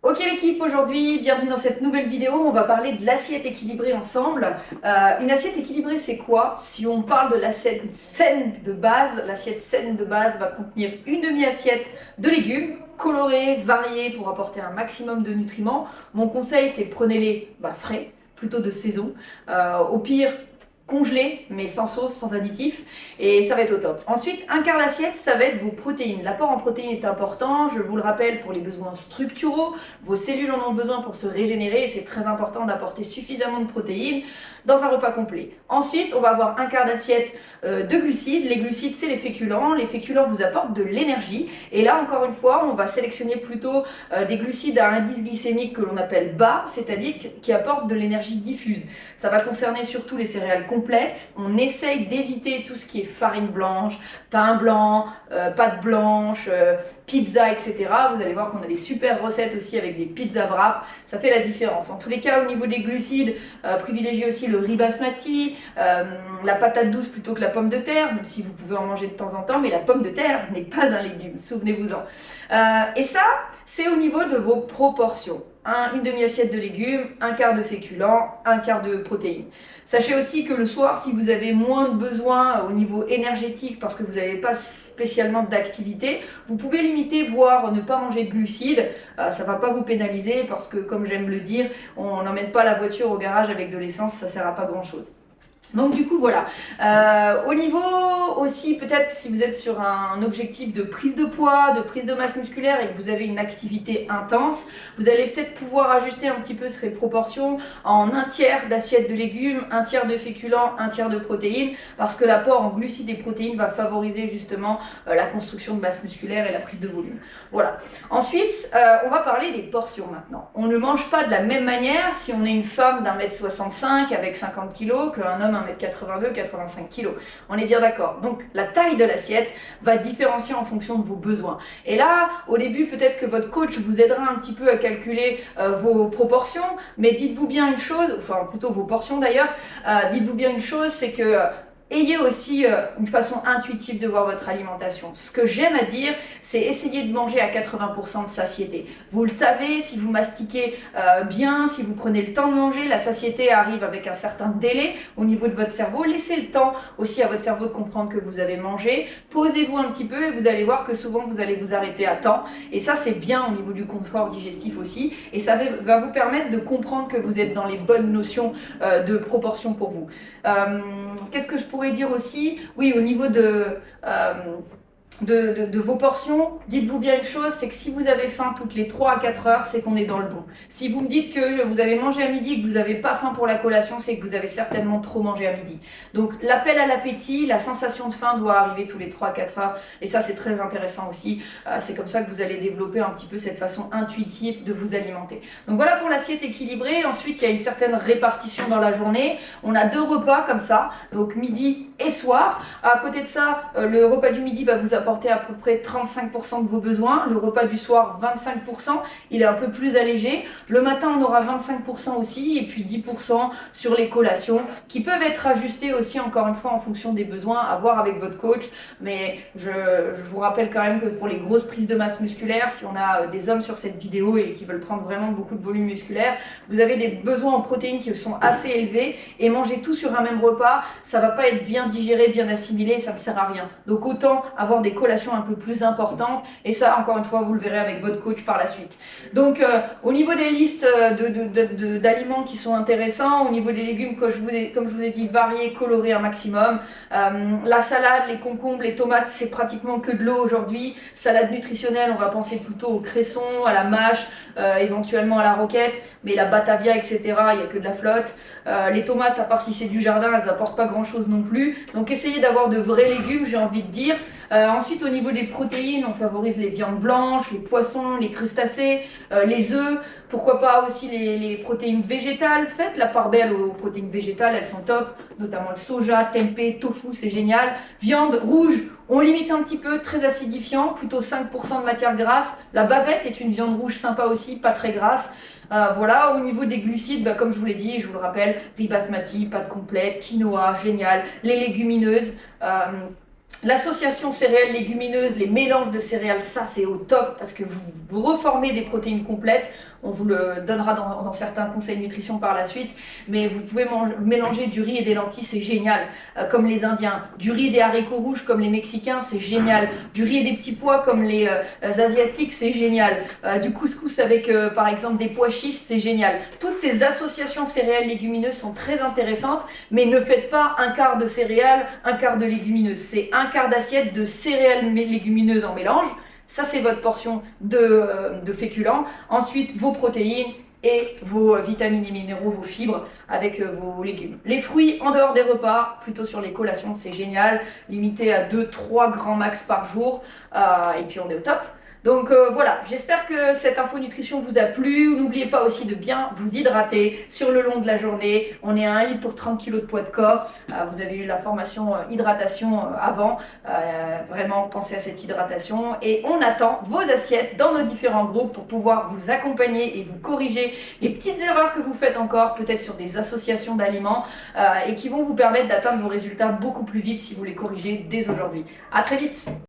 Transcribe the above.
Ok l'équipe, aujourd'hui, bienvenue dans cette nouvelle vidéo, on va parler de l'assiette équilibrée ensemble. Une assiette équilibrée c'est quoi? Si on parle de l'assiette saine de base, l'assiette saine de base va contenir une demi-assiette de légumes, colorés, variés pour apporter un maximum de nutriments. Mon conseil c'est prenez-les frais, plutôt de saison. Au pire, congelés, mais sans sauce, sans additifs, et ça va être au top. Ensuite, un quart d'assiette, ça va être vos protéines. L'apport en protéines est important, je vous le rappelle, pour les besoins structuraux. Vos cellules en ont besoin pour se régénérer et c'est très important d'apporter suffisamment de protéines dans un repas complet. Ensuite, on va avoir un quart d'assiette de glucides. Les glucides, c'est les féculents. Les féculents vous apportent de l'énergie. Et là, encore une fois, on va sélectionner plutôt des glucides à indice glycémique que l'on appelle bas, c'est-à-dire qui apportent de l'énergie diffuse. Ça va concerner surtout les céréales complètes. On essaye d'éviter tout ce qui est farine blanche, pain blanc, pâte blanche, pizza, etc. Vous allez voir qu'on a des super recettes aussi avec des pizzas wrap. Ça fait la différence. En tous les cas, au niveau des glucides, privilégiez aussi le riz basmati, la patate douce plutôt que la pomme de terre, même si vous pouvez en manger de temps en temps, mais la pomme de terre n'est pas un légume, souvenez-vous-en. Et ça, c'est au niveau de vos proportions. Une demi-assiette de légumes, un quart de féculents, un quart de protéines. Sachez aussi que le soir, si vous avez moins de besoins au niveau énergétique parce que vous n'avez pas spécialement d'activité, vous pouvez limiter, voire ne pas manger de glucides. Ça ne va pas vous pénaliser parce que, comme j'aime le dire, on n'emmène pas la voiture au garage avec de l'essence, ça ne sert à pas grand-chose. Donc du coup voilà, au niveau aussi peut-être si vous êtes sur un objectif de prise de poids, de prise de masse musculaire et que vous avez une activité intense, vous allez peut-être pouvoir ajuster un petit peu ces proportions en un tiers d'assiette de légumes, un tiers de féculents, un tiers de protéines, parce que l'apport en glucides et protéines va favoriser justement la construction de masse musculaire et la prise de volume. Voilà. Ensuite, on va parler des portions maintenant. On ne mange pas de la même manière si on est une femme d'1,65 m avec 50 kg qu'un homme 1,82 m, 85 kg. On est bien d'accord. Donc la taille de l'assiette va différencier en fonction de vos besoins. Et là, au début, peut-être que votre coach vous aidera un petit peu à calculer vos proportions, mais dites-vous bien une chose, enfin plutôt vos portions d'ailleurs, dites-vous bien une chose, c'est que ayez aussi une façon intuitive de voir votre alimentation. Ce que j'aime à dire, c'est essayer de manger à 80% de satiété. Vous le savez, si vous mastiquez bien, si vous prenez le temps de manger, la satiété arrive avec un certain délai au niveau de votre cerveau. Laissez le temps aussi à votre cerveau de comprendre que vous avez mangé. Posez-vous un petit peu et vous allez voir que souvent vous allez vous arrêter à temps. Et ça, c'est bien au niveau du confort digestif aussi. Et ça va vous permettre de comprendre que vous êtes dans les bonnes notions de proportion pour vous. Qu'est-ce que je pourrais dire aussi? Oui, au niveau de vos portions, dites-vous bien une chose, c'est que si vous avez faim toutes les 3 à 4 heures, c'est qu'on est dans le bon. Si vous me dites que vous avez mangé à midi et que vous n'avez pas faim pour la collation, c'est que vous avez certainement trop mangé à midi. Donc l'appel à l'appétit, la sensation de faim doit arriver tous les 3 à 4 heures et ça c'est très intéressant aussi. C'est comme ça que vous allez développer un petit peu cette façon intuitive de vous alimenter. Donc voilà pour l'assiette équilibrée. Ensuite, il y a une certaine répartition dans la journée. On a 2 repas comme ça, donc midi et soir. À côté de ça, le repas du midi va vous apporter à peu près 35% de vos besoins. Le repas du soir, 25%. Il est un peu plus allégé. Le matin, on aura 25% aussi. Et puis 10% sur les collations qui peuvent être ajustées aussi, encore une fois, en fonction des besoins, à voir avec votre coach. Mais je vous rappelle quand même que pour les grosses prises de masse musculaire, si on a des hommes sur cette vidéo et qui veulent prendre vraiment beaucoup de volume musculaire, vous avez des besoins en protéines qui sont assez élevés. Et manger tout sur un même repas, ça va pas être bien digéré, bien assimilé, ça ne sert à rien. Donc autant avoir des collations un peu plus importantes et ça encore une fois vous le verrez avec votre coach par la suite. Donc au niveau des listes d'aliments qui sont intéressants, au niveau des légumes comme je vous ai dit variés, colorés un maximum, la salade, les concombres, les tomates c'est pratiquement que de l'eau aujourd'hui. Salade nutritionnelle, on va penser plutôt au cresson, à la mâche, éventuellement à la roquette, mais la batavia etc, il n'y a que de la flotte. Les tomates, à part si c'est du jardin, elles apportent pas grand chose non plus. Donc essayez d'avoir de vrais légumes, j'ai envie de dire. Ensuite, au niveau des protéines, on favorise les viandes blanches, les poissons, les crustacés, les œufs. Pourquoi pas aussi les protéines végétales. Faites la part belle aux protéines végétales, elles sont top. Notamment le soja, tempeh, tofu, c'est génial. Viande rouge, on limite un petit peu, très acidifiant, plutôt 5% de matière grasse. La bavette est une viande rouge sympa aussi, pas très grasse. Voilà, au niveau des glucides, comme je vous l'ai dit, je vous le rappelle, riz basmati, pâte complète, quinoa, génial, les légumineuses. L'association céréales-légumineuses, les mélanges de céréales, ça c'est au top parce que vous reformez des protéines complètes. On vous le donnera dans certains conseils nutrition par la suite. Mais vous pouvez mélanger du riz et des lentilles, c'est génial, comme les Indiens. Du riz et des haricots rouges comme les Mexicains, c'est génial. Du riz et des petits pois comme les Asiatiques, c'est génial. Du couscous avec par exemple des pois chiches, c'est génial. Toutes ces associations céréales légumineuses sont très intéressantes, mais ne faites pas un quart de céréales, un quart de légumineuses. C'est un quart d'assiette de céréales légumineuses en mélange. Ça, c'est votre portion de féculents. Ensuite, vos protéines et vos vitamines et minéraux, vos fibres avec vos légumes. Les fruits en dehors des repas, plutôt sur les collations, c'est génial. Limité à 2-3 grands max par jour. Et puis, on est au top. Donc voilà, j'espère que cette info nutrition vous a plu. N'oubliez pas aussi de bien vous hydrater sur le long de la journée. On est à 1 litre pour 30 kg de poids de corps. Vous avez eu la formation hydratation avant. Vraiment, pensez à cette hydratation. Et on attend vos assiettes dans nos différents groupes pour pouvoir vous accompagner et vous corriger les petites erreurs que vous faites encore, peut-être sur des associations d'aliments, et qui vont vous permettre d'atteindre vos résultats beaucoup plus vite si vous les corrigez dès aujourd'hui. À très vite!